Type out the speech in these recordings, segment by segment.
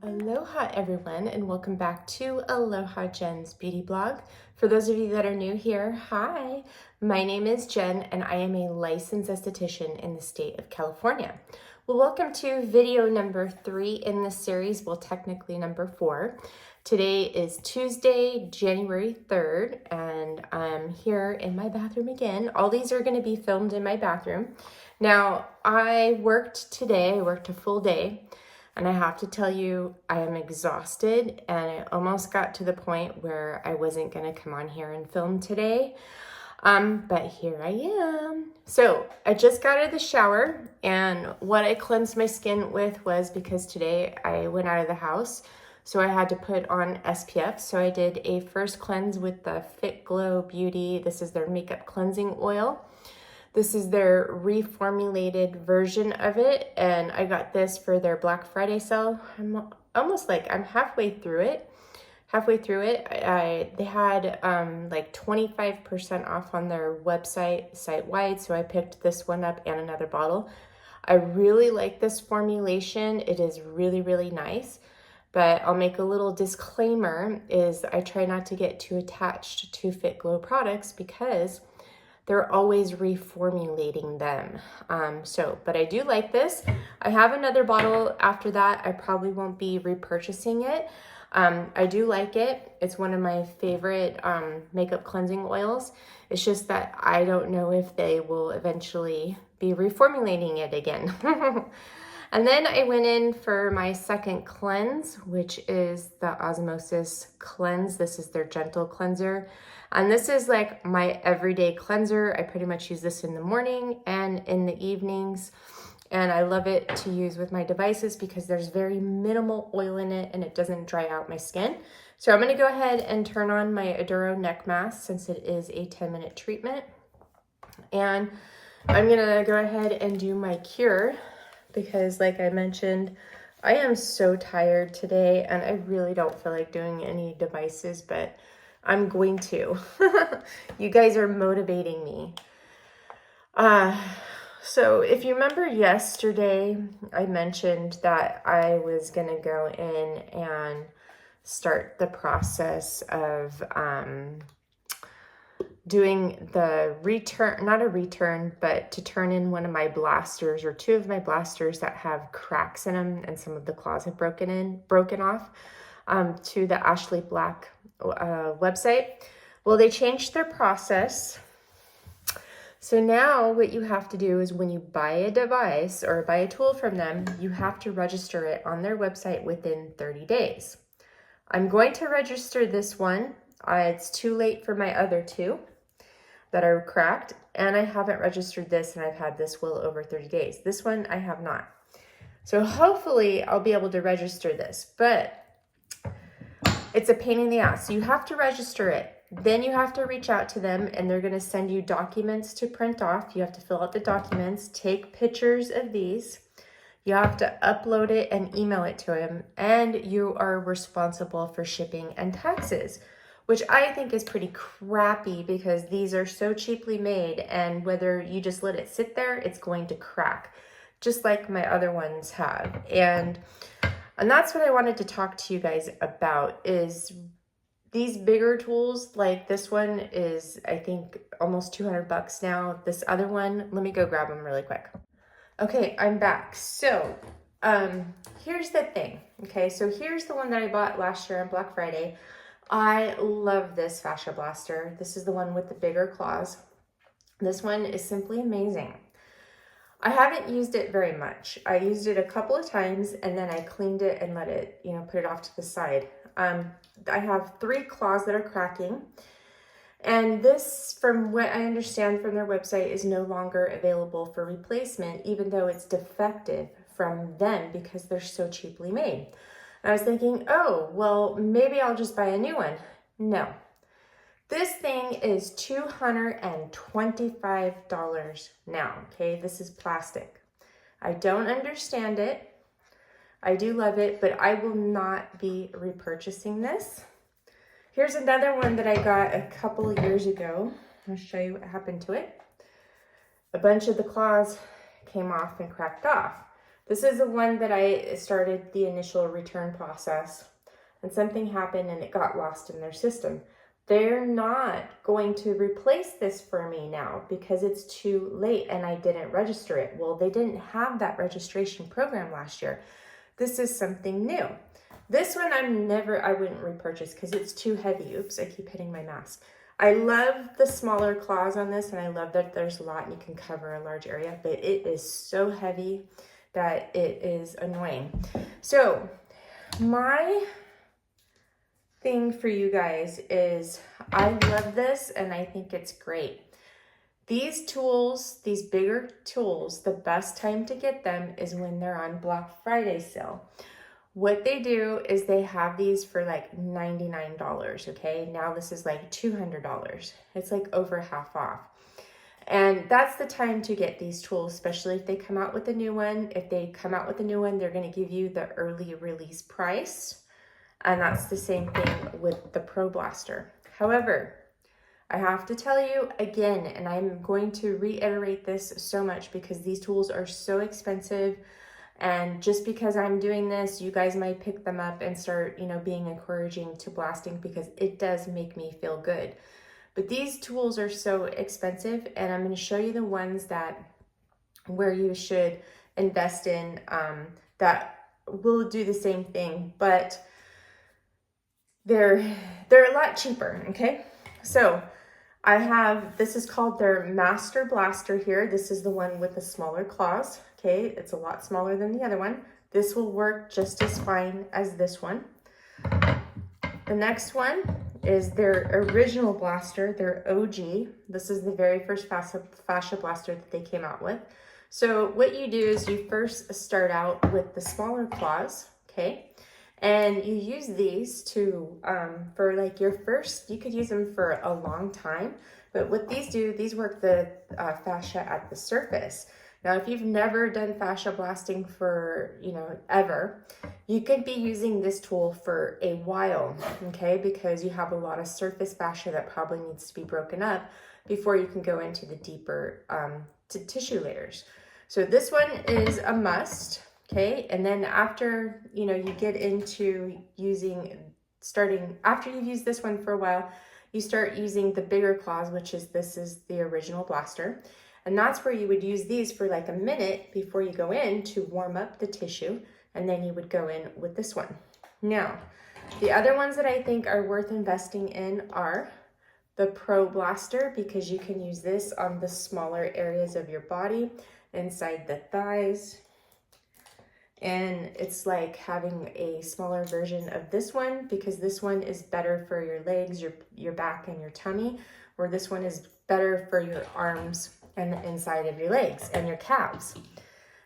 Aloha everyone, and welcome back to Aloha Jen's beauty blog. For those of you that are new here, hi, my name is Jen and I am a licensed esthetician in the state of California. Well, welcome to video number 3 in this series, well technically number 4. Today is Tuesday, January 3rd, and I'm here in my bathroom again. All these are going to be filmed in my bathroom. Now, I worked today, I worked a full day. And I have to tell you, I am exhausted and I almost got to the point where I wasn't gonna come on here and film today. But here I am. So I just got out of the shower, and what I cleansed my skin with was, because today I went out of the house, so I had to put on SPF. So I did a first cleanse with the Fitglow Beauty. This is their makeup cleansing oil. This is their reformulated version of it, and I got this for their Black Friday sale. I'm almost like I'm halfway through it. They had like 25% off on their website site-wide, so I picked this one up and another bottle. I really like this formulation. It is really, really nice, but I'll make a little disclaimer is I try not to get too attached to Fitglow products because they're always reformulating them. But I do like this. I have another bottle after that. I probably won't be repurchasing it. I do like it. It's one of my favorite makeup cleansing oils. It's just that I don't know if they will eventually be reformulating it again. And then I went in for my second cleanse, which is the Osmosis Cleanse. This is their gentle cleanser. And this is like my everyday cleanser. I pretty much use this in the morning and in the evenings. And I love it to use with my devices because there's very minimal oil in it and it doesn't dry out my skin. So I'm gonna go ahead and turn on my Aduro neck mask since it is a 10-minute treatment. And I'm gonna go ahead and do my Qure because, like I mentioned, I am so tired today and I really don't feel like doing any devices, but I'm going to. You guys are motivating me. So if you remember yesterday, I mentioned that I was gonna go in and start the process of doing the return, not a return, but to turn in one of my blasters or 2 of my blasters that have cracks in them and some of the claws have broken off to the Ashley Black website. Well, they changed their process. So now what you have to do is when you buy a device or buy a tool from them, you have to register it on their website within 30 days. I'm going to register this one. It's too late for my other 2 that are cracked, and I haven't registered this, and I've had this well over 30 days. This one I have not. So hopefully I'll be able to register this, but it's a pain in the ass. So you have to register it. Then you have to reach out to them and they're gonna send you documents to print off. You have to fill out the documents, take pictures of these. You have to upload it and email it to them, and you are responsible for shipping and taxes, which I think is pretty crappy because these are so cheaply made, and whether you just let it sit there, it's going to crack, just like my other ones have. And that's what I wanted to talk to you guys about is these bigger tools. Like this one is, I think, almost 200 bucks now. This other one, let me go grab them really quick. Okay, I'm back. So here's the thing. Okay, so here's the one that I bought last year on Black Friday. I love this Fascia blaster. This is the one with the bigger claws. This one is simply amazing. I haven't used it very much. I used it a couple of times and then I cleaned it and let it, put it off to the side. I have 3 claws that are cracking, and this, from what I understand from their website, is no longer available for replacement, even though it's defective from them because they're so cheaply made. I was thinking, oh, well, maybe I'll just buy a new one. No. This thing is $225 now, okay? This is plastic. I don't understand it. I do love it, but I will not be repurchasing this. Here's another one that I got a couple of years ago. I'll show you what happened to it. A bunch of the claws came off and cracked off. This is the one that I started the initial return process, and something happened and it got lost in their system. They're not going to replace this for me now because it's too late and I didn't register it. Well, they didn't have that registration program last year. This is something new. This one I wouldn't repurchase because it's too heavy. Oops, I keep hitting my mask. I love the smaller claws on this, and I love that there's a lot and you can cover a large area, but it is so heavy that it is annoying. So my thing for you guys is I love this and I think it's great. These tools, these bigger tools, the best time to get them is when they're on Black Friday sale. What they do is they have these for like $99, okay? Now this is like $200. It's like over half off. And that's the time to get these tools, especially if they come out with a new one. If they come out with a new one, they're going to give you the early release price. And that's the same thing with the Pro Blaster. However, I have to tell you again, and I'm going to reiterate this so much because these tools are so expensive. And just because I'm doing this, you guys might pick them up and start, being encouraging to blasting because it does make me feel good. But these tools are so expensive, and I'm going to show you the ones where you should invest in that will do the same thing, but they're a lot cheaper, okay? So this is called their Master Blaster here. This is the one with the smaller claws, okay? It's a lot smaller than the other one. This will work just as fine as this one. The next one is their original blaster, their OG. This is the very first Fascia blaster that they came out with. So what you do is you first start out with the smaller claws, okay? And you use these for like your first, you could use them for a long time, but what these do, these work the fascia at the surface. Now, if you've never done fascia blasting for, ever, you could be using this tool for a while, okay? Because you have a lot of surface fascia that probably needs to be broken up before you can go into the deeper tissue layers. So this one is a must. Okay, and then after, you get into after you've used this one for a while, you start using the bigger claws, this is the original blaster. And that's where you would use these for like a minute before you go in to warm up the tissue. And then you would go in with this one. Now, the other ones that I think are worth investing in are the Pro Blaster, because you can use this on the smaller areas of your body, inside the thighs. And it's like having a smaller version of this one, because this one is better for your legs, your back, and your tummy, where this one is better for your arms and the inside of your legs and your calves.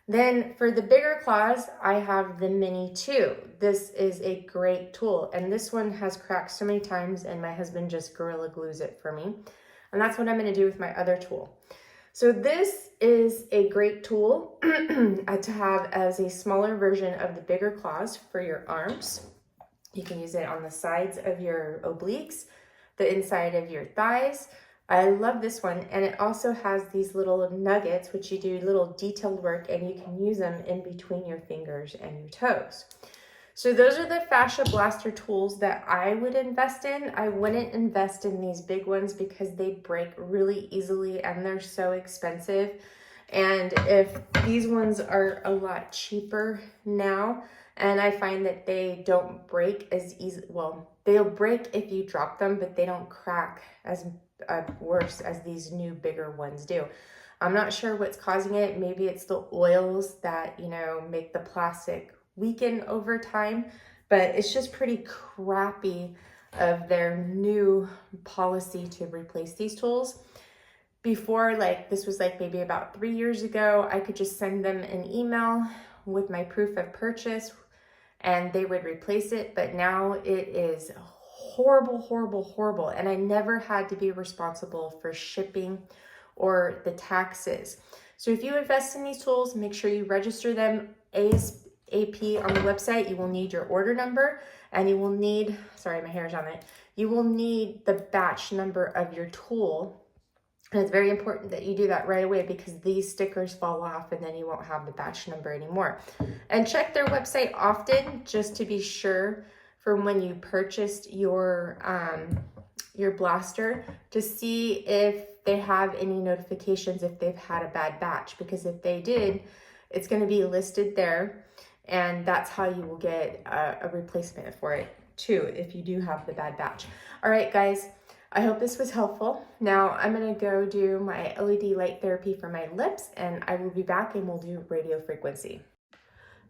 Then for the bigger claws, I have the Mini 2. This is a great tool, and this one has cracked so many times, and my husband just Gorilla Glues it for me. And that's what I'm going to do with my other tool. So this is a great tool to have as a smaller version of the bigger claws for your arms. You can use it on the sides of your obliques, the inside of your thighs. I love this one, and it also has these little nuggets, which you do little detailed work, and you can use them in between your fingers and your toes. So those are the Fascia Blaster tools that I would invest in. I wouldn't invest in these big ones because they break really easily and they're so expensive. And if these ones are a lot cheaper now, and I find that they don't break as easy, well, they'll break if you drop them, but they don't crack as worse as these new bigger ones do. I'm not sure what's causing it. Maybe it's the oils that, make the plastic weaken over time, but it's just pretty crappy of their new policy to replace these tools. Before, this was maybe about 3 years ago, I could just send them an email with my proof of purchase and they would replace it, but now it is horrible, horrible, horrible, and I never had to be responsible for shipping or the taxes. So if you invest in these tools, make sure you register them ASAP on the website. You will need your order number, and you will need, sorry, my hair's on it. You will need the batch number of your tool And it's very important that you do that right away because these stickers fall off and then you won't have the batch number anymore. And check their website often just to be sure from when you purchased your blaster to see if they have any notifications if they've had a bad batch, because if they did, it's going to be listed there, and that's how you will get a replacement for it too if you do have the bad batch. All right, guys. I hope this was helpful. Now I'm gonna go do my LED light therapy for my lips, and I will be back and we'll do radio frequency.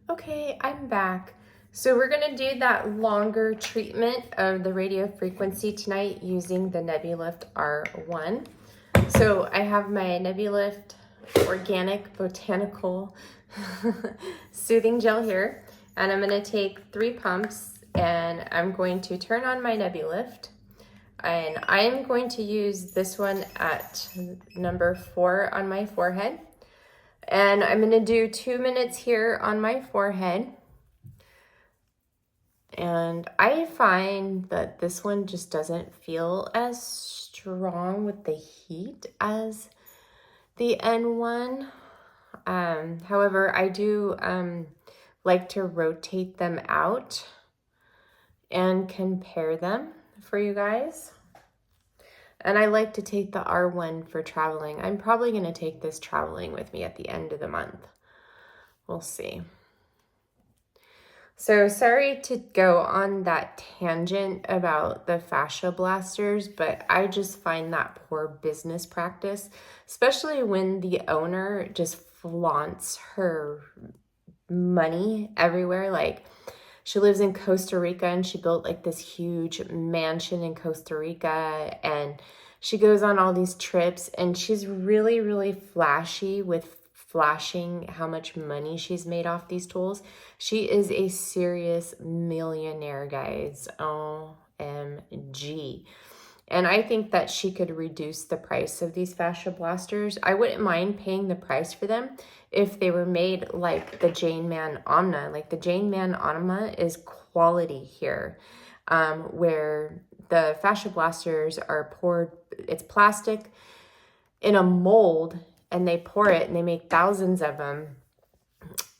Okay, I'm back. So we're gonna do that longer treatment of the radio frequency tonight using the Nebulyft R1. So I have my Nebulyft Organic Botanical Soothing Gel here, and I'm gonna take 3 pumps and I'm going to turn on my Nebulyft. And I'm going to use this one at number 4 on my forehead. And I'm going to do 2 minutes here on my forehead. And I find that this one just doesn't feel as strong with the heat as the N1. However, I do like to rotate them out and compare them for you guys. And I like to take the R1 for traveling. I'm probably going to take this traveling with me at the end of the month. We'll see. So sorry to go on that tangent about the fascia blasters, but I just find that poor business practice, especially when the owner just flaunts her money everywhere. Like, she lives in Costa Rica and she built like this huge mansion in Costa Rica, and she goes on all these trips and she's really, really flashy with flashing how much money she's made off these tools. She is a serious millionaire, guys. OMG. And I think that she could reduce the price of these fascia blasters. I wouldn't mind paying the price for them if they were made like the Jane Man Omna. Like the Jane Man Omna is quality here, where the fascia blasters are poured, it's plastic in a mold, and they pour it and they make thousands of them.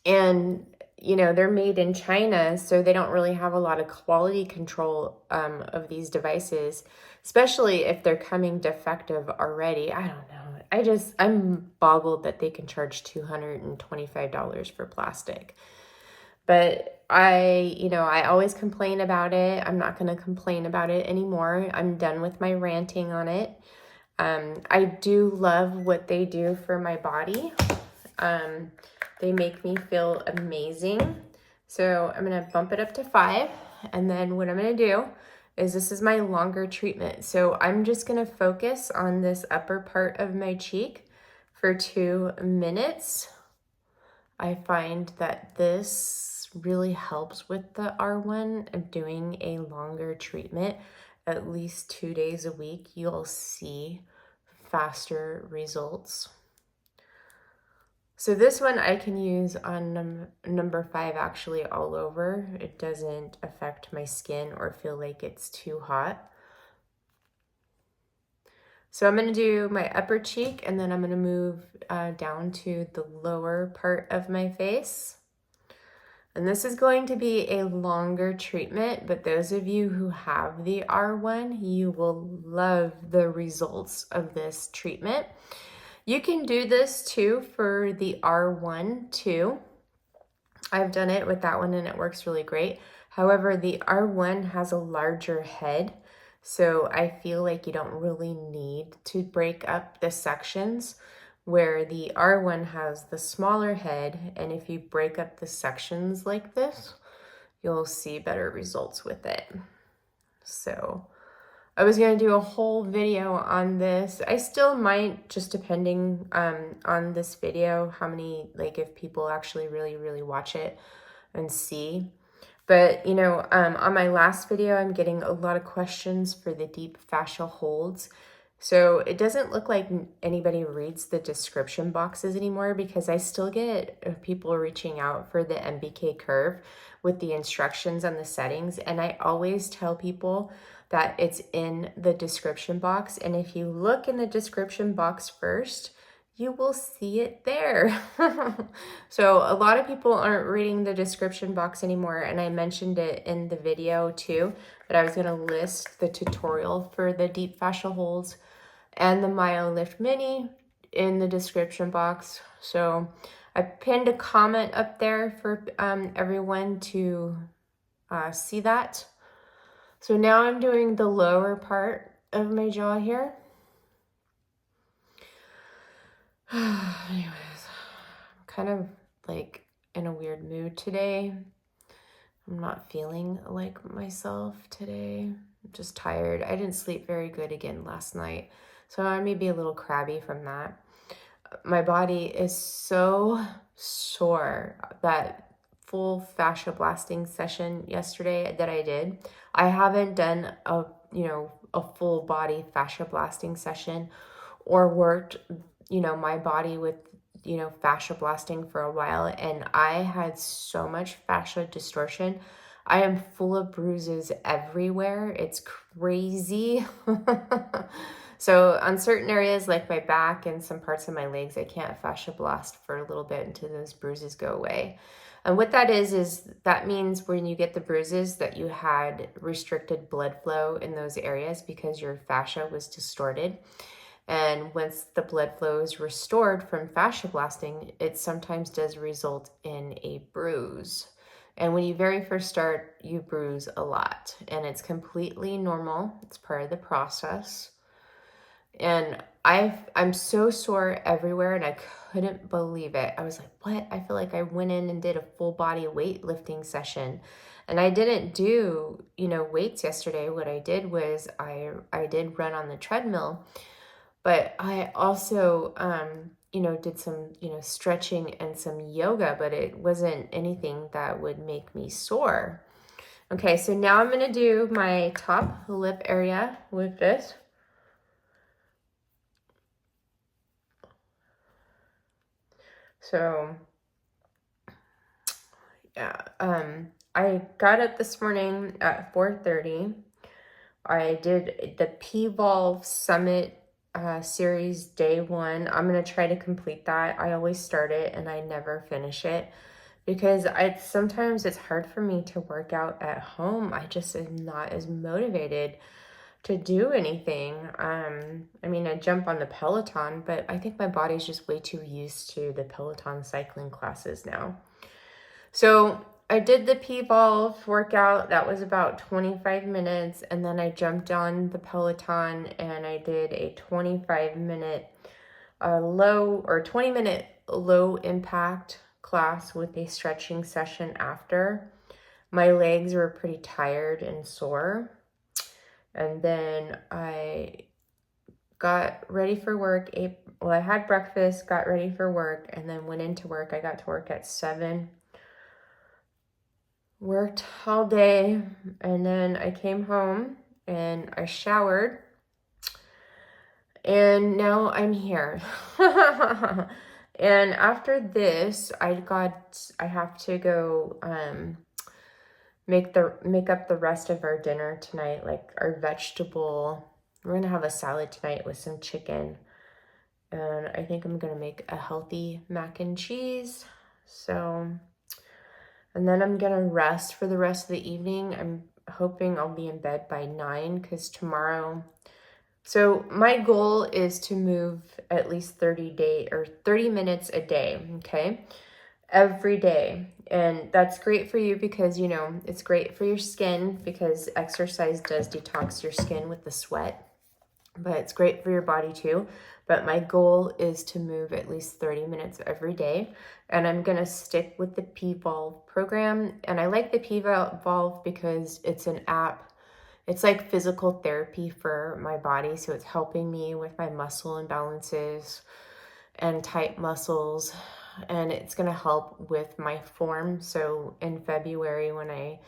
And you know, they're made in China, so they don't really have a lot of quality control of these devices, especially if they're coming defective already. I don't know. I'm boggled that they can charge $225 for plastic. But I always complain about it. I'm not going to complain about it anymore. I'm done with my ranting on it. I do love what they do for my body. They make me feel amazing. So I'm going to bump it up to 5. And then what I'm going to do is, this is my longer treatment. So I'm just going to focus on this upper part of my cheek for 2 minutes. I find that this really helps with the R1 of doing a longer treatment, at least 2 days a week. You'll see faster results. So this one I can use on number 5 actually all over. It doesn't affect my skin or feel like it's too hot. So I'm going to do my upper cheek, and then I'm going to move down to the lower part of my face. And this is going to be a longer treatment, but those of you who have the R1, you will love the results of this treatment. You can do this too for the R1 too. I've done it with that one and it works really great. However, the R1 has a larger head, so I feel like you don't really need to break up the sections, where the R1 has the smaller head, and if you break up the sections like this, you'll see better results with it. So I was going to do a whole video on this. I still might, just depending on this video, how many, like if people actually really watch it and see. But, you know, on my last video, I'm getting a lot of questions for the deep fascial holds. So it doesn't look like anybody reads the description boxes anymore, because I still get people reaching out for the MBK curve with the instructions on the settings. And I always tell people that it's in the description box. And if you look in the description box first, you will see it there. So a lot of people aren't reading the description box anymore. And I mentioned it in the video too, that I was going to list the tutorial for the deep fascia holds and the Myolift Mini in the description box. So I pinned a comment up there for everyone to see that. So now I'm doing the lower part of my jaw here. Anyways, I'm kind of like in a weird mood today. I'm not feeling like myself today. I'm just tired. I didn't sleep very good again last night, so I may be a little crabby from that. My body is so sore. That full fascia blasting session yesterday that I did, I haven't done a full body fascia blasting session or worked my body with fascia blasting for a while, and I had so much fascia distortion. I am full of bruises everywhere. It's crazy. So on certain areas like my back and some parts of my legs, I can't fascia blast for a little bit until those bruises go away. And what that is that means when you get the bruises that you had restricted blood flow in those areas because your fascia was distorted. And once the blood flow is restored from fascia blasting, it sometimes does result in a bruise. And when you very first start, you bruise a lot, and it's completely normal. It's part of the process. And I'm so sore everywhere, and I couldn't believe it. I was like, what? I feel like I went in and did a full body weightlifting session. And I didn't do, weights yesterday. What I did was I did run on the treadmill, but I also, did some, stretching and some yoga, but it wasn't anything that would make me sore. Okay, so now I'm going to do my top lip area with this. So, yeah, I got up this morning at 4:30. I did the P-Volve Summit series day 1. I'm going to try to complete that. I always start it and I never finish it because sometimes it's hard for me to work out at home. I just am not as motivated to do anything. I jump on the Peloton, but I think my body's just way too used to the Peloton cycling classes now. So I did the P-Volve workout. That was about 25 minutes. And then I jumped on the Peloton and I did a 25-minute 20-minute low impact class with a stretching session after. My legs were pretty tired and sore. And then I got ready for work. I had breakfast, got ready for work, and then went into work. I got to work at 7. Worked all day, and then I came home and I showered. And now I'm here. And after this, I have to go make up the rest of our dinner tonight, like our vegetable. We're gonna have a salad tonight with some chicken, and I think I'm gonna make a healthy mac and cheese. So, and then I'm gonna rest for the rest of the evening. I'm hoping I'll be in bed by 9 because tomorrow. So my goal is to move at least 30 minutes a day, okay? Every day. And that's great for you because, it's great for your skin because exercise does detox your skin with the sweat, but it's great for your body too. But my goal is to move at least 30 minutes every day. And I'm going to stick with the P-Volve program. And I like the P-Volve because it's an app. It's like physical therapy for my body. So it's helping me with my muscle imbalances and tight muscles. And it's going to help with my form. So in February, when I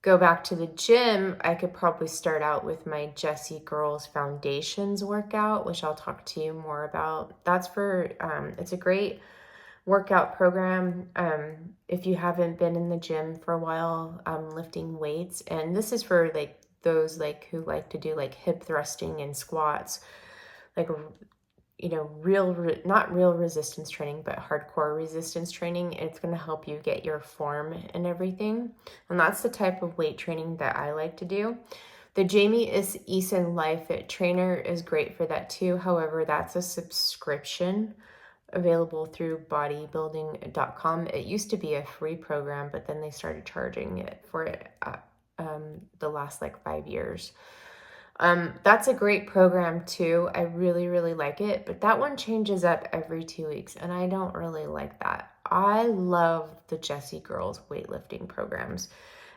go back to the gym, I could probably start out with my Jessie Girls Foundations workout, which I'll talk to you more about. That's for, it's a great workout program if you haven't been in the gym for a while, lifting weights. And this is for like those like who like to do like hip thrusting and squats, like, you know, not real resistance training, but hardcore resistance training. It's going to help you get your form and everything. And that's the type of weight training that I like to do. The Jamie Eason Live Fit Trainer is great for that too. However, that's a subscription available through bodybuilding.com. It used to be a free program, but then they started charging it for it the last like 5 years. That's a great program too. I really, really like it, but that one changes up every 2 weeks, and I don't really like that. I love the Jessie Girls weightlifting programs.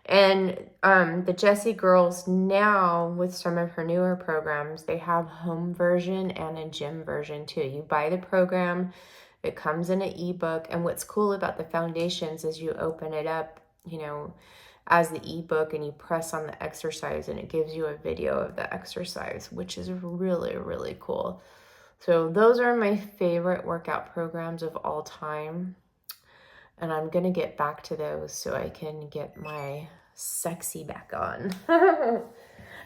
And the Jessie Girls now, with some of her newer programs, they have home version and a gym version too. You buy the program, it comes in an ebook, and what's cool about the foundations is you open it up, you know, as the ebook, and you press on the exercise and it gives you a video of the exercise, which is really, really cool. So those are my favorite workout programs of all time. And I'm going to get back to those so I can get my sexy back on.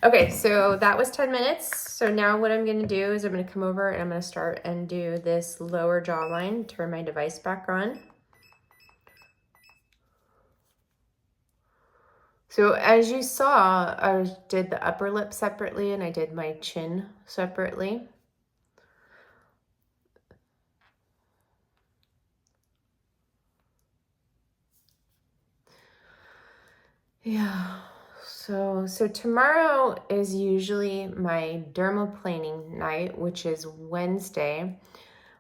Okay, so that was 10 minutes. So now what I'm going to do is I'm going to come over and I'm going to start and do this lower jawline, turn my device back on. So as you saw, I did the upper lip separately and I did my chin separately. Yeah, so tomorrow is usually my dermaplaning night, which is Wednesday.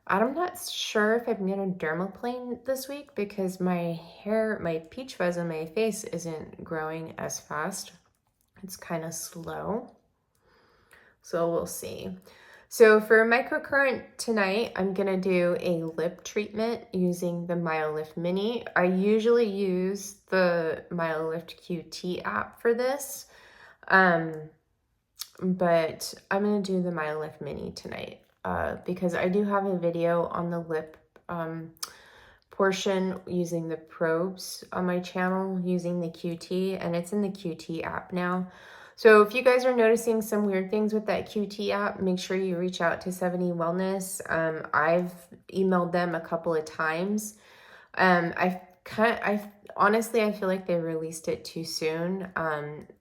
I'm not sure if I'm gonna dermaplane this week because my hair, my peach fuzz on my face isn't growing as fast. It's kind of slow. So we'll see. So for microcurrent tonight, I'm gonna do a lip treatment using the Myolift Mini. I usually use the Myolift QT app for this, but I'm gonna do the Myolift Mini tonight because I do have a video on the lip portion using the probes on my channel using the QT, and it's in the QT app now. So if you guys are noticing some weird things with that QT app, make sure you reach out to 70 Wellness. I've emailed them a couple of times. Honestly, I feel like they released it too soon.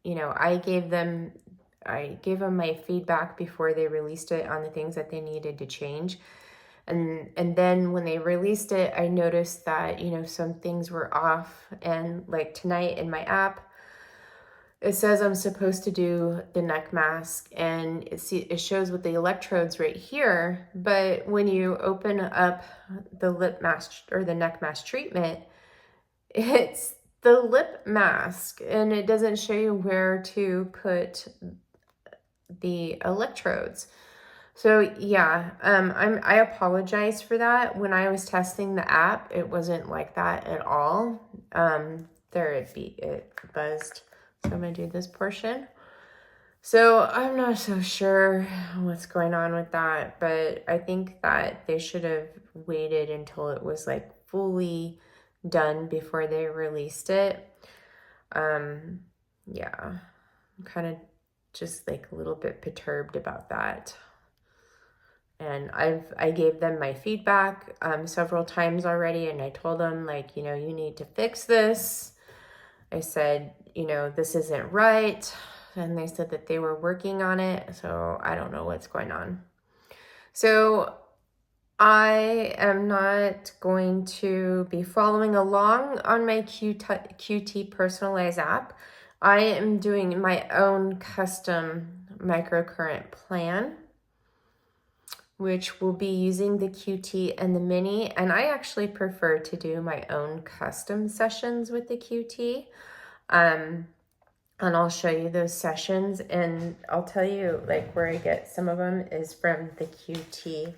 You know, I gave them my feedback before they released it on the things that they needed to change. And then when they released it, I noticed that, you know, some things were off. And like tonight in my app, it says I'm supposed to do the neck mask, and it shows with the electrodes right here. But when you open up the lip mask or the neck mask treatment, it's the lip mask, and it doesn't show you where to put the electrodes. So yeah, I apologize for that. When I was testing the app, it wasn't like that at all. It buzzed. So I'm gonna do this portion. So I'm not so sure what's going on with that, but I think that they should have waited until it was like fully done before they released it. Yeah, I'm kind of just like a little bit perturbed about that. And I gave them my feedback several times already, and I told them, like, you know, you need to fix this. I said, you know, this isn't right. And they said that they were working on it. So I don't know what's going on. So I am not going to be following along on my QT personalized app. I am doing my own custom microcurrent plan, which will be using the QT and the Mini. And I actually prefer to do my own custom sessions with the QT. And I'll show you those sessions, and I'll tell you like where I get some of them is from the QT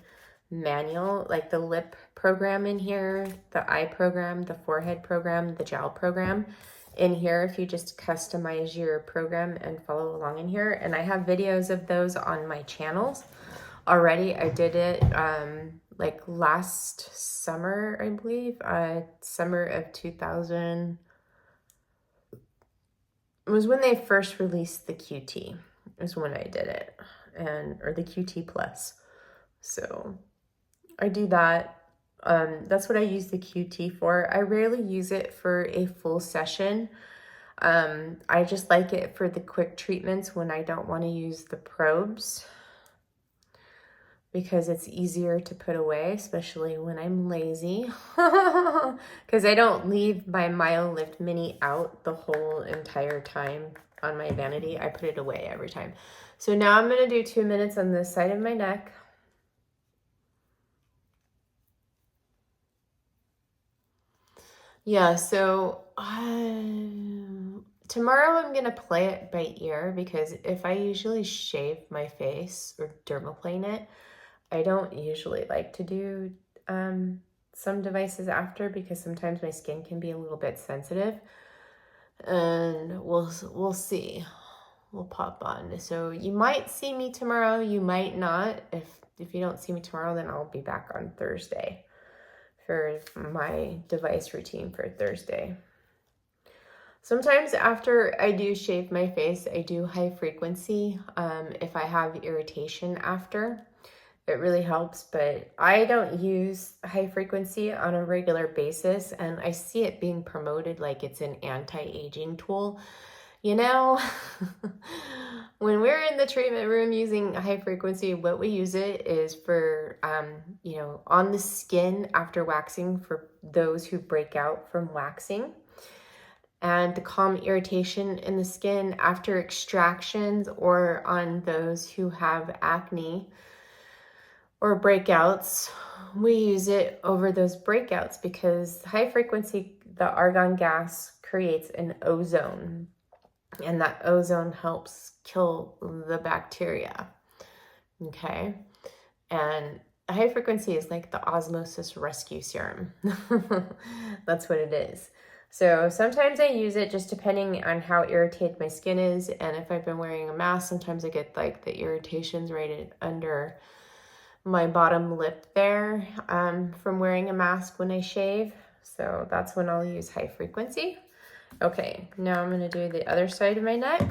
manual, like the lip program in here, the eye program, the forehead program, the jowl program in here. If you just customize your program and follow along in here, and I have videos of those on my channels already. I did it like last summer, I believe, summer of 2000. it was when they first released the QT is when I did it, or the QT Plus. So I do that. That's what I use the QT for. I rarely use it for a full session. I just like it for the quick treatments when I don't want to use the probes, because it's easier to put away, especially when I'm lazy. Because I don't leave my Myolift Mini out the whole entire time on my vanity. I put it away every time. So now I'm going to do 2 minutes on this side of my neck. Yeah, so tomorrow I'm going to play it by ear, because if I usually shave my face or dermaplane it, I don't usually like to do some devices after, because sometimes my skin can be a little bit sensitive, and we'll see. We'll pop on. So you might see me tomorrow, you might not. If you don't see me tomorrow, then I'll be back on Thursday for my device routine for Thursday. Sometimes after I do shave my face, I do high frequency if I have irritation after. It really helps, but I don't use high frequency on a regular basis, and I see it being promoted like it's an anti-aging tool. You know, when we're in the treatment room using high frequency, what we use it is for, you know, on the skin after waxing for those who break out from waxing, and to calm irritation in the skin after extractions, or on those who have acne or breakouts. We use it over those breakouts because high frequency, the argon gas creates an ozone, and that ozone helps kill the bacteria. Okay. And high frequency is like the osmosis rescue serum. That's what it is. So sometimes I use it just depending on how irritated my skin is. And if I've been wearing a mask, sometimes I get like the irritations right under my bottom lip there from wearing a mask when I shave. So that's when I'll use high frequency. Okay, now I'm going to do the other side of my neck.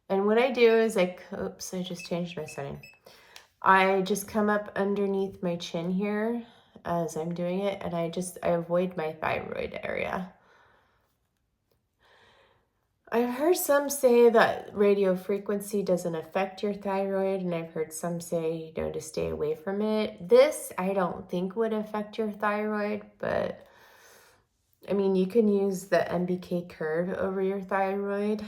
And what I do is I just changed my setting. I just come up underneath my chin here as I'm doing it, and I avoid my thyroid area. I've heard some say that radio frequency doesn't affect your thyroid, and I've heard some say, you know, to stay away from it. This, I don't think would affect your thyroid, but I mean, you can use the MBK curve over your thyroid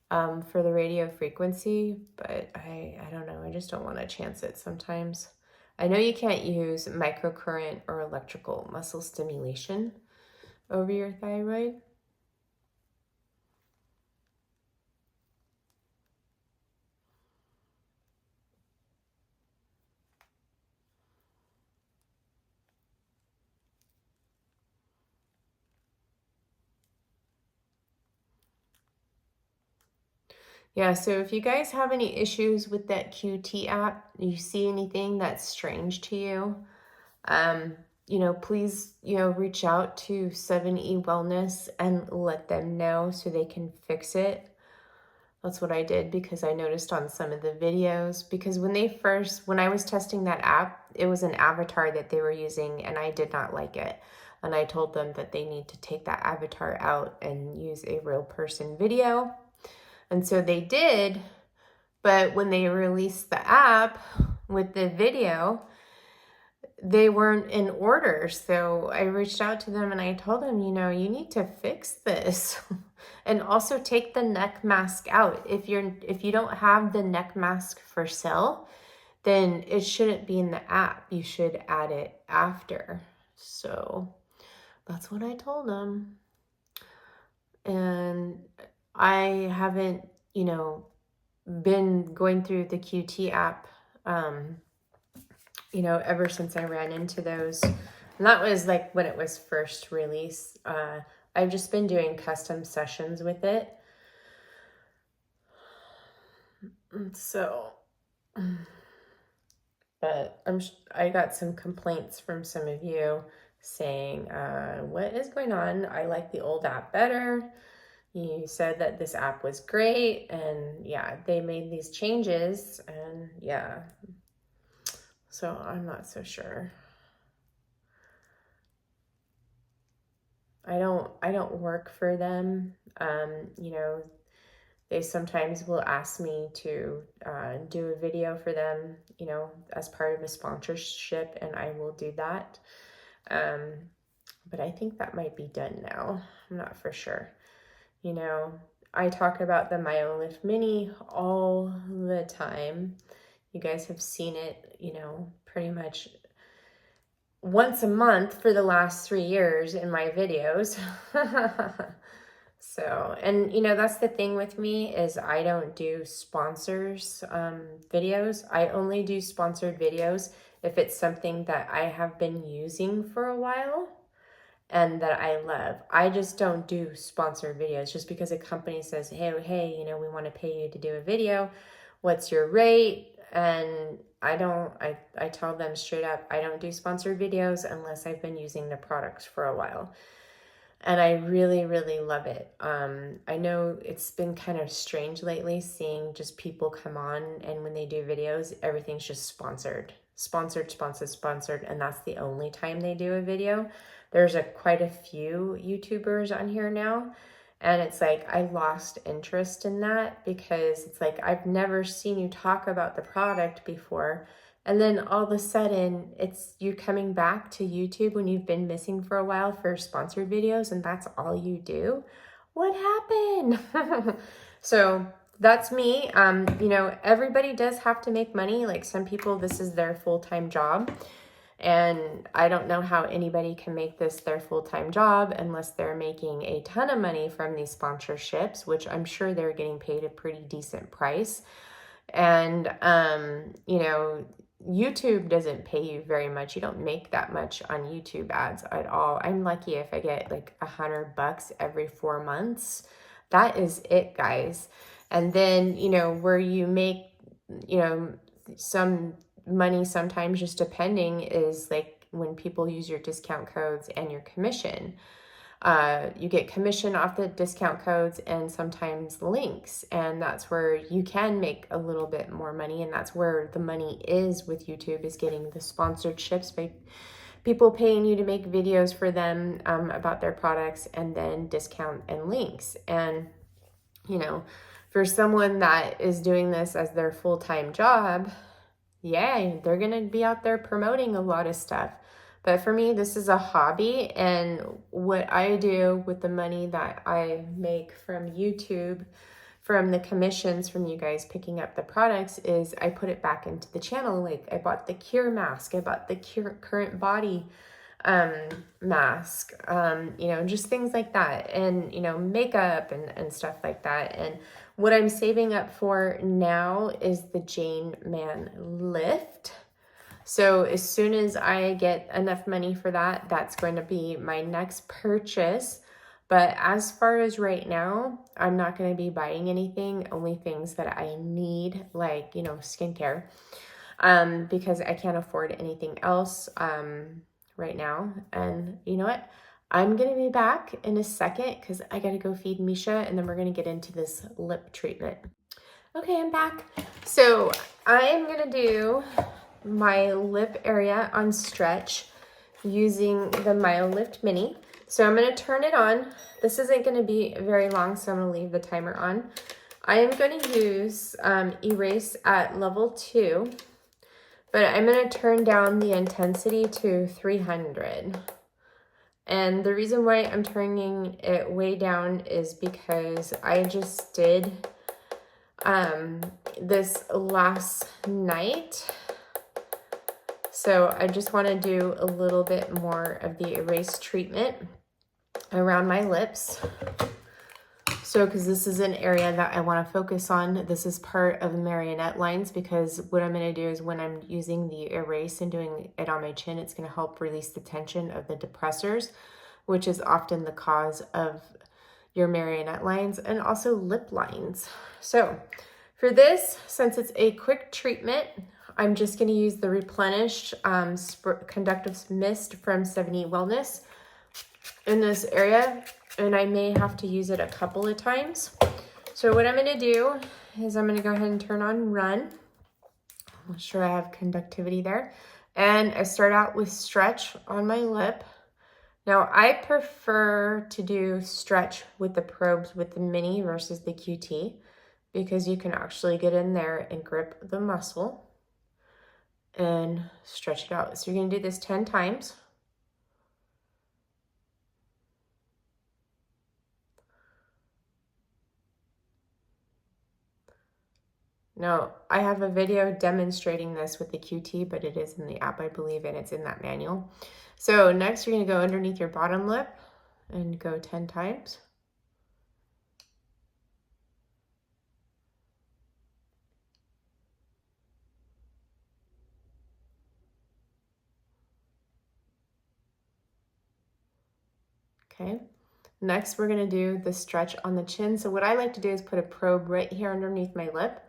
for the radio frequency, but I don't know. I just don't want to chance it sometimes. I know you can't use microcurrent or electrical muscle stimulation over your thyroid. Yeah, so if you guys have any issues with that QT app, you see anything that's strange to you, you know, please, you know, reach out to 7E Wellness and let them know so they can fix it. That's what I did, because I noticed on some of the videos, because when I was testing that app, it was an avatar that they were using and I did not like it. And I told them that they need to take that avatar out and use a real person video. And so they did, but when they released the app with the video, they weren't in order. So I reached out to them and I told them, you know, you need to fix this. And also take the neck mask out. If you don't have the neck mask for sale, then it shouldn't be in the app. You should add it after. So that's what I told them. And I haven't, you know, been going through the QT app, you know, ever since I ran into those. And that was like when it was first released. I've just been doing custom sessions with it. So but I got some complaints from some of you saying, what is going on? I like the old app better. You said that this app was great, and yeah, they made these changes, and yeah, so I'm not so sure. I don't work for them. You know, they sometimes will ask me to do a video for them, you know, as part of a sponsorship, and I will do that. But I think that might be done now. I'm not for sure. You know, I talk about the Myolift Mini all the time. You guys have seen it, you know, pretty much once a month for the last 3 years in my videos. So, and you know, that's the thing with me is I don't do sponsors videos. I only do sponsored videos if it's something that I have been using for a while and that I love. I just don't do sponsored videos just because a company says, hey, you know, we want to pay you to do a video. What's your rate? And I tell them straight up, I don't do sponsored videos unless I've been using the products for a while. And I really, really love it. I know it's been kind of strange lately seeing just people come on and when they do videos, everything's just sponsored, and that's the only time they do a video. There's quite a few YouTubers on here now, and it's like I lost interest in that because it's like I've never seen you talk about the product before. And then all of a sudden, you're coming back to YouTube when you've been missing for a while for sponsored videos, and that's all you do. What happened? So that's me. You know, everybody does have to make money. Like some people, this is their full-time job. And I don't know how anybody can make this their full-time job unless they're making a ton of money from these sponsorships, which I'm sure they're getting paid a pretty decent price. And, you know, YouTube doesn't pay you very much. You don't make that much on YouTube ads at all. I'm lucky if I get like $100 every 4 months. That is it, guys. And then, you know, where you make, you know, some money sometimes just depending is like when people use your discount codes and your commission. You get commission off the discount codes and sometimes links, and that's where you can make a little bit more money, and that's where the money is with YouTube, is getting the sponsorships by people paying you to make videos for them about their products, and then discount and links. And you know, for someone that is doing this as their full-time job, yeah, they're gonna be out there promoting a lot of stuff. But for me, this is a hobby, and what I do with the money that I make from YouTube, from the commissions from you guys picking up the products, is I put it back into the channel. Like I bought the Qure mask, I bought the Qure Current body mask, you know, just things like that, and you know, makeup and stuff like that. And what I'm saving up for now is the Jane Man lift. So as soon as I get enough money for that, that's going to be my next purchase. But as far as right now, I'm not going to be buying anything, only things that I need, like, you know, skincare, because I can't afford anything else right now. And you know what? I'm going to be back in a second because I got to go feed Misha, and then we're going to get into this lip treatment. Okay, I'm back. So I'm going to do my lip area on stretch using the Myolift Mini. So I'm going to turn it on. This isn't going to be very long, so I'm going to leave the timer on. I am going to use Erase at level 2, but I'm going to turn down the intensity to 300. And the reason why I'm turning it way down is because I just did this last night. So I just want to do a little bit more of the erase treatment around my lips. So, because this is an area that I want to focus on. This is part of the marionette lines, because what I'm going to do is when I'm using the erase and doing it on my chin, it's going to help release the tension of the depressors, which is often the cause of your marionette lines and also lip lines. So for this, since it's a quick treatment, I'm just going to use the Replenish Conductive Mist from 70 Wellness in this area, and I may have to use it a couple of times. So what I'm going to do is I'm going to go ahead and turn on Run. Make sure I have conductivity there. And I start out with stretch on my lip. Now I prefer to do stretch with the probes with the Mini versus the QT, because you can actually get in there and grip the muscle and stretch it out. So you're going to do this 10 times. Now, I have a video demonstrating this with the QT, but it is in the app, I believe, and it's in that manual. So next, you're going to go underneath your bottom lip and go 10 times. Okay. Next, we're going to do the stretch on the chin. So what I like to do is put a probe right here underneath my lip,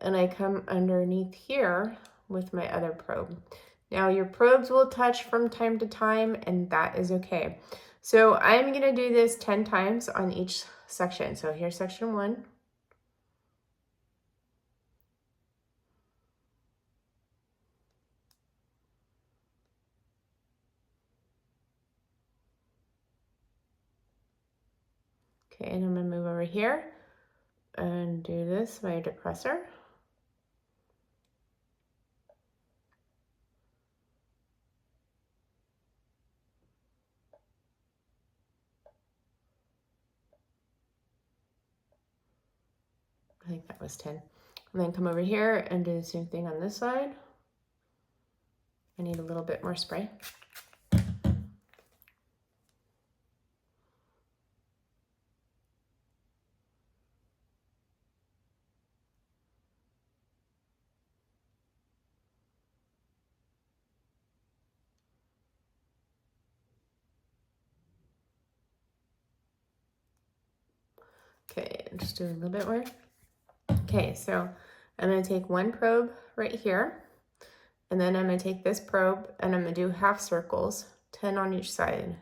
and I come underneath here with my other probe. Now your probes will touch from time to time, and that is okay. So I'm going to do this 10 times on each section. So here's section 1. Okay, and I'm going to move over here and do this, my depressor. I think that was 10. And then come over here and do the same thing on this side. I need a little bit more spray. Okay, just do a little bit more. Okay, so I'm going to take one probe right here, and then I'm going to take this probe and I'm going to do half circles, 10 on each side.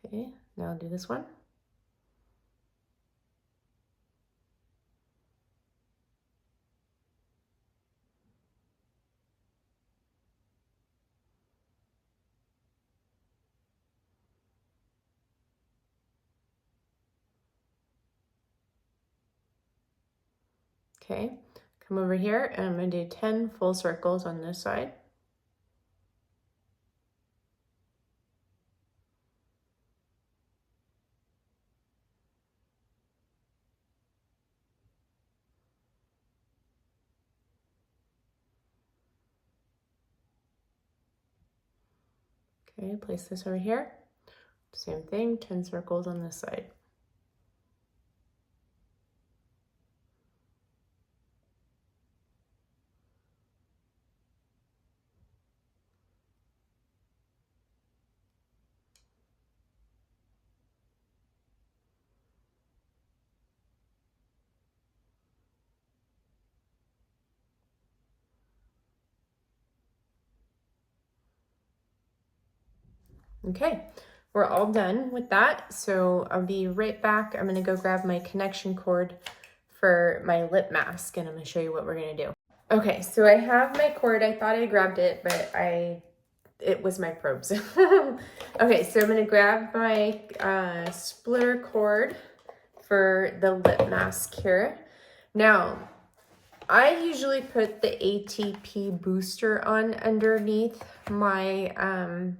Okay, now I'll do this one. Okay, come over here and I'm going to do 10 full circles on this side. Okay, place this over here. Same thing, 10 circles on this side. Okay, we're all done with that. So I'll be right back. I'm going to go grab my connection cord for my lip mask, and I'm going to show you what we're going to do. Okay, so I have my cord. I thought I grabbed it, but it was my probes. Okay, so I'm going to grab my splitter cord for the lip mask here. Now, I usually put the ATP booster on underneath my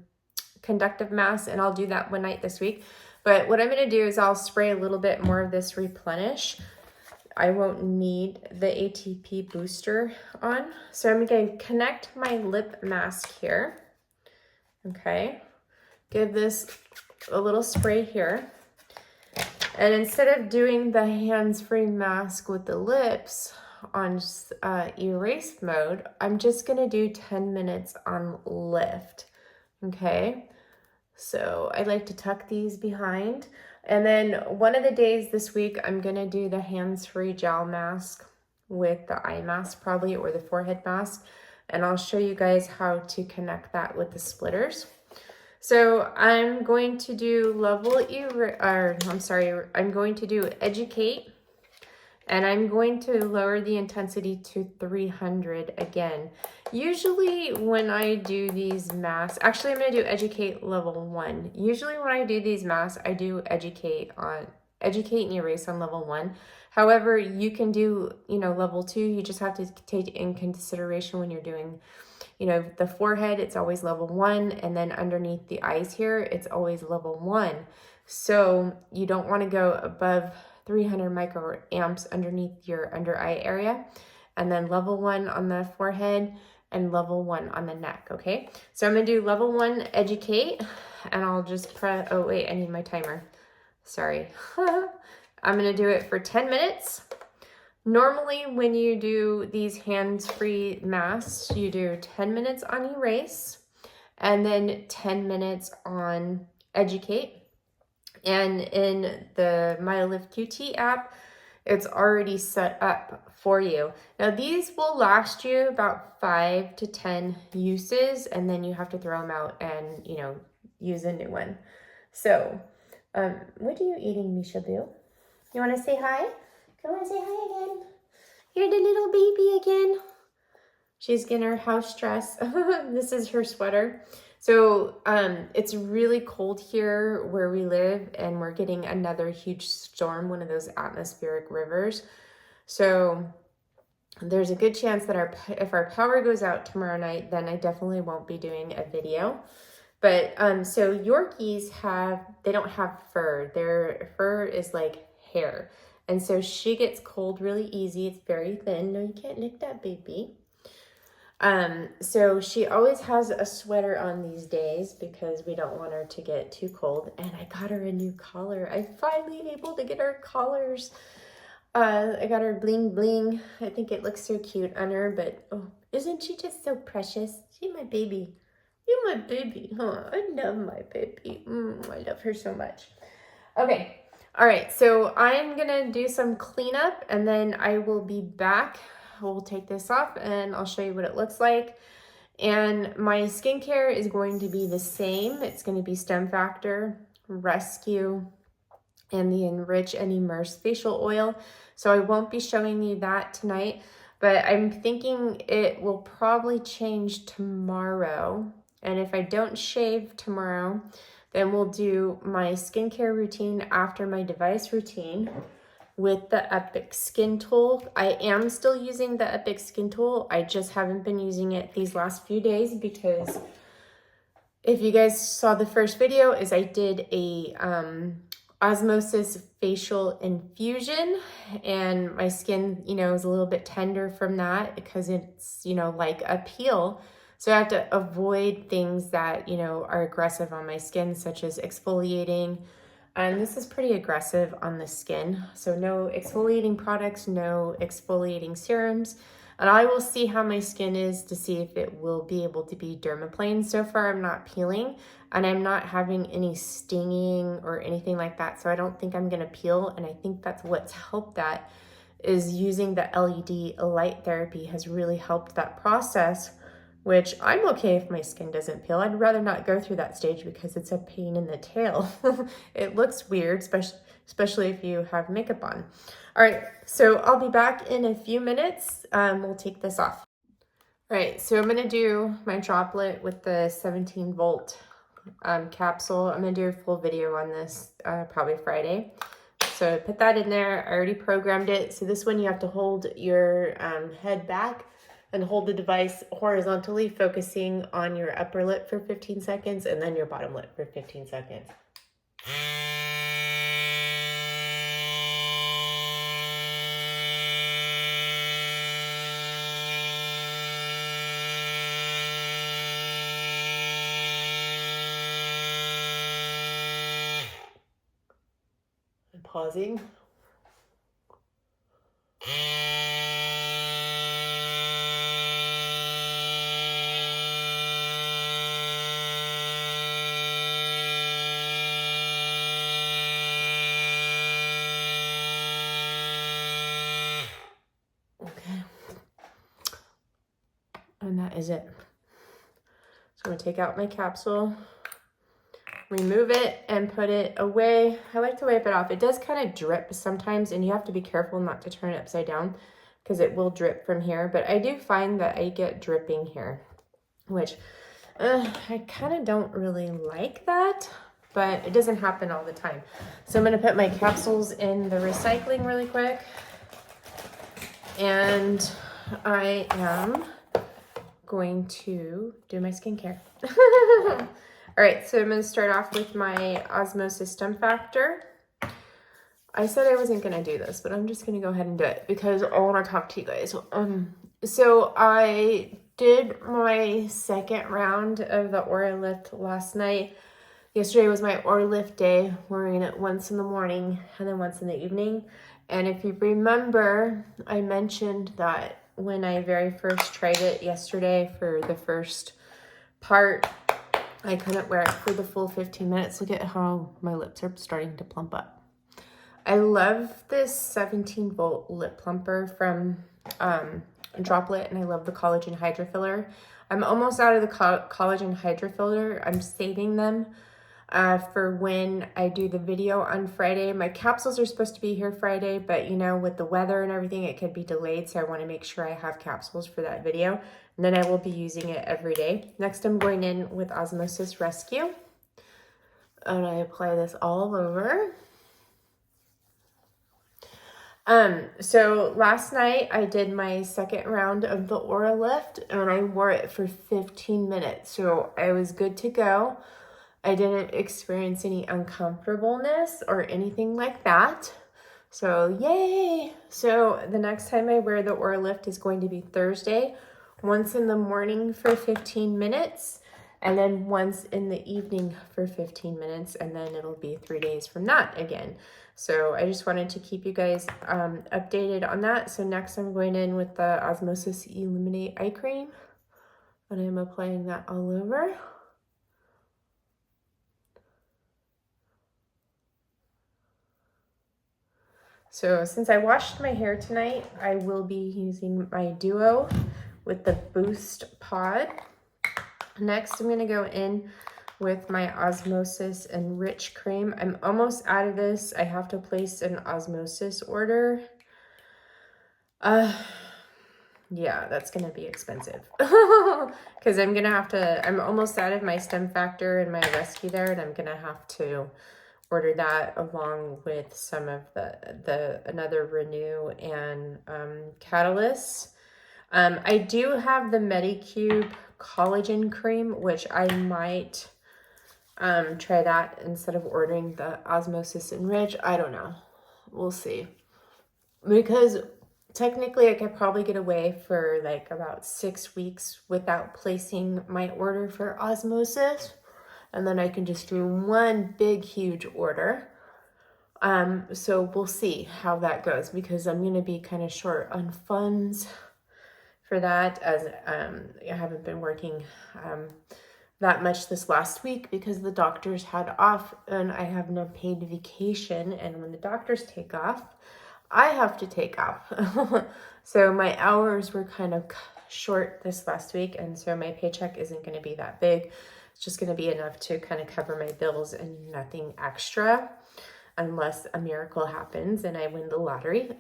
conductive mask, and I'll do that one night this week. But what I'm going to do is I'll spray a little bit more of this Replenish. I won't need the ATP booster on. So I'm going to connect my lip mask here. Okay. Give this a little spray here. And instead of doing the hands-free mask with the lips, on erase mode, I'm just gonna do 10 minutes on lift, okay? So I like to tuck these behind. And then one of the days this week, I'm gonna do the hands-free gel mask with the eye mask probably, or the forehead mask. And I'll show you guys how to connect that with the splitters. So I'm going to do I'm going to do educate, and I'm going to lower the intensity to 300 again. Usually when I do these masks, actually I'm gonna do educate level 1. Usually when I do these masks, I do educate and erase on level 1. However, you can do, level 2. You just have to take in consideration when you're doing, the forehead, it's always level 1. And then underneath the eyes here, it's always level 1. So you don't want to go above 300 microamps underneath your under eye area. And then level 1 on the forehead and level 1 on the neck, okay? So I'm gonna do level 1 educate, and I'll just press, oh wait, I need my timer. Sorry. I'm gonna do it for 10 minutes. Normally when you do these hands-free masks, you do 10 minutes on erase and then 10 minutes on educate. And in the Myolift QT app, it's already set up for you. Now these will last you about 5 to 10 uses, and then you have to throw them out and, use a new one. So, what are you eating, Misha Boo? You want to say hi? Come on, say hi again. You're the little baby again. She's getting her house dress. This is her sweater. So it's really cold here where we live, and we're getting another huge storm, one of those atmospheric rivers. So there's a good chance that if our power goes out tomorrow night, then I definitely won't be doing a video. But so Yorkies they don't have fur. Their fur is like hair. And so she gets cold really easy. It's very thin. No, you can't lick that baby. So she always has a sweater on these days because we don't want her to get too cold. And I got her a new collar. I'm finally able to get her collars. I got her bling bling. I think it looks so cute on her, but oh, isn't she just so precious? She's my baby. You're my baby, huh? I love my baby. I love her so much. Okay. All right. So I'm going to do some cleanup, and then I will be back. We'll take this off and I'll show you what it looks like. And my skincare is going to be the same. It's going to be StemFactor, Rescue, and the Enrich and Immerse facial oil. So I won't be showing you that tonight, but I'm thinking it will probably change tomorrow. And if I don't shave tomorrow, then we'll do my skincare routine after my device routine with the Epic Skin Tool. I am still using the Epic Skin Tool. I just haven't been using it these last few days because if you guys saw the first video, is I did a Osmosis facial infusion, and my skin, is a little bit tender from that because it's, like a peel. So I have to avoid things that, are aggressive on my skin, such as exfoliating. And this is pretty aggressive on the skin. So no exfoliating products, no exfoliating serums. And I will see how my skin is to see if it will be able to be dermaplane. So far, I'm not peeling and I'm not having any stinging or anything like that. So I don't think I'm gonna peel. And I think that's what's helped that, is using the LED light therapy has really helped that process, which I'm okay if my skin doesn't peel. I'd rather not go through that stage because it's a pain in the tail. It looks weird, especially if you have makeup on. All right, so I'll be back in a few minutes. We'll take this off. All right, so I'm gonna do my Droplette with the 17 volt capsule. I'm gonna do a full video on this probably Friday. So I put that in there. I already programmed it. So this one you have to hold your head back and hold the device horizontally, focusing on your upper lip for 15 seconds and then your bottom lip for 15 seconds. I'm pausing. And that is it. So I'm gonna take out my capsule, remove it, and put it away. I like to wipe it off. It does kind of drip sometimes, and you have to be careful not to turn it upside down because it will drip from here. But I do find that I get dripping here, which I kind of don't really like that, but it doesn't happen all the time. So I'm gonna put my capsules in the recycling really quick. And I am going to do my skincare. All right, so I'm going to start off with my Osmosis StemFactor. I said I wasn't going to do this, but I'm just going to go ahead and do it because I want to talk to you guys. So I did my second round of the Qure Lift last night. Yesterday was my Qure Lift day, wearing it once in the morning and then once in the evening. And if you remember, I mentioned that when I very first tried it yesterday for the first part, I couldn't wear it for the full 15 minutes. Look at how my lips are starting to plump up. I love this 17-volt lip plumper from Droplette, and I love the collagen hydro filler. I'm almost out of the collagen hydro filler. I'm saving them for when I do the video on Friday. My capsules are supposed to be here Friday, but you know, with the weather and everything, it could be delayed. So I want to make sure I have capsules for that video. And then I will be using it every day. Next, I'm going in with Osmosis Rescue. And I apply this all over. So last night I did my second round of the Qure Lift and I wore it for 15 minutes. So I was good to go. I didn't experience any uncomfortableness or anything like that. So yay. So the next time I wear the Qure Lift is going to be Thursday, once in the morning for 15 minutes, and then once in the evening for 15 minutes, and then it'll be 3 days from that again. So I just wanted to keep you guys updated on that. So next I'm going in with the Osmosis Illuminate eye cream, and I'm applying that all over. So since I washed my hair tonight, I will be using my Duo with the Boost Pod. Next, I'm going to go in with my Osmosis Enrich cream. I'm almost out of this. I have to place an Osmosis order. Yeah, that's going to be expensive because I'm going to have to, I'm almost out of my StemFactor and my Rescue there, and I'm going to have to order that along with some of another Renew and Catalyst. I do have the Medicube collagen cream, which I might try that instead of ordering the Osmosis Enrich. I don't know. We'll see. Because technically I could probably get away for like about 6 weeks without placing my order for Osmosis. And then I can just do one big, huge order. So we'll see how that goes because I'm going to be kind of short on funds for that, as I haven't been working that much this last week because the doctors had off and I have no paid vacation. And when the doctors take off, I have to take off. So my hours were kind of short this last week. And so my paycheck isn't going to be that big. It's just going to be enough to kind of cover my bills and nothing extra unless a miracle happens and I win the lottery.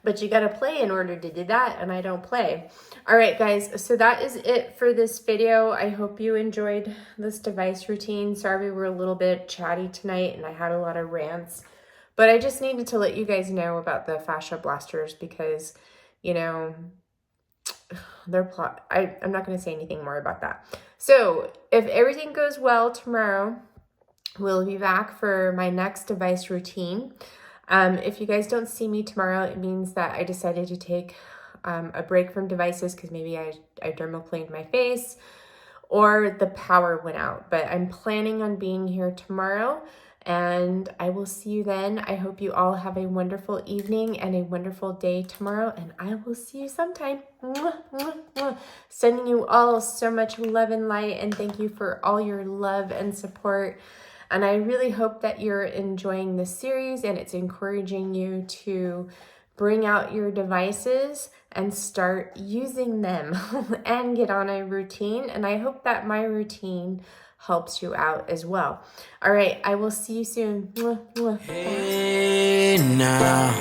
But you got to play in order to do that, and I don't play. All right, guys, so that is it for this video. I hope you enjoyed this device routine. Sorry we were a little bit chatty tonight and I had a lot of rants, but I just needed to let you guys know about the Fascia blasters because, you know, I'm not going to say anything more about that. So if everything goes well tomorrow, we'll be back for my next device routine. If you guys don't see me tomorrow, it means that I decided to take a break from devices because maybe I dermaplaned my face or the power went out. But I'm planning on being here tomorrow, and I will see you then. I hope you all have a wonderful evening and a wonderful day tomorrow, and I will see you sometime. Mwah, mwah, mwah. Sending you all so much love and light, and thank you for all your love and support. And I really hope that you're enjoying this series and it's encouraging you to bring out your devices and start using them and get on a routine. And I hope that my routine helps you out as well. All right, I will see you soon. Hey now,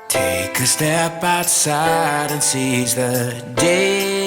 take a step outside and seize the day.